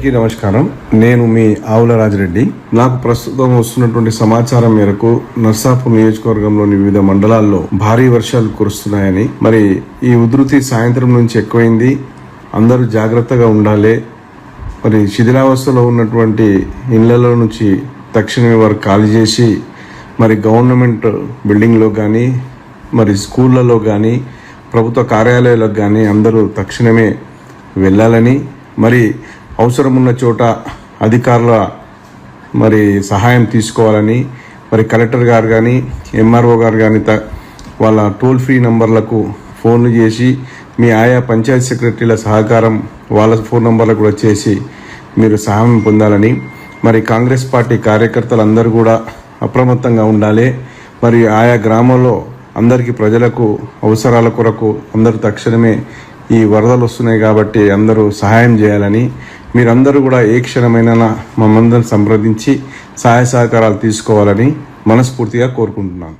అందరికీ నమస్కారం. నేను మీ ఆవుల రాజిరెడ్డి. నాకు ప్రస్తుతం వస్తున్నటువంటి సమాచారం మేరకు నర్సాపూర్ నియోజకవర్గంలోని వివిధ మండలాల్లో భారీ వర్షాలు కురుస్తున్నాయని, మరి ఈ ఉధృతి సాయంత్రం నుంచి ఎక్కువైంది. అందరూ జాగ్రత్తగా ఉండాలి. మరి శిథిలావస్థలో ఉన్నటువంటి ఇళ్లలో నుంచి తక్షణమే వారు ఖాళీ చేసి మరి గవర్నమెంట్ బిల్డింగ్లో కానీ మరి స్కూళ్ళలో కానీ ప్రభుత్వ కార్యాలయాలకు కానీ అందరూ తక్షణమే వెళ్ళాలని, మరి అవసరం ఉన్న చోట అధికారుల మరి సహాయం తీసుకోవాలని, మరి కలెక్టర్ గారు కానీ ఎంఆర్ఓ గారు కానీ వాళ్ళ టోల్ ఫ్రీ నంబర్లకు ఫోన్లు చేసి మీ ఆయా పంచాయతీ సెక్రటరీల సహకారం వాళ్ళ ఫోన్ నంబర్లకు కూడా చేసి మీరు సహాయం పొందాలని, మరి కాంగ్రెస్ పార్టీ కార్యకర్తలు అందరూ కూడా అప్రమత్తంగా ఉండాలి. మరి ఆయా గ్రామంలో అందరికీ ప్రజలకు అవసరాల కొరకు అందరూ తక్షణమే ఈ వరదలు వస్తున్నాయి కాబట్టి అందరూ సహాయం చేయాలని, మీరందరూ కూడా ఏ క్షణమైనా మమ్మల్ని సంప్రదించి సహాయ సహకారాలు తీసుకోవాలని మనస్ఫూర్తిగా కోరుకుంటున్నాను.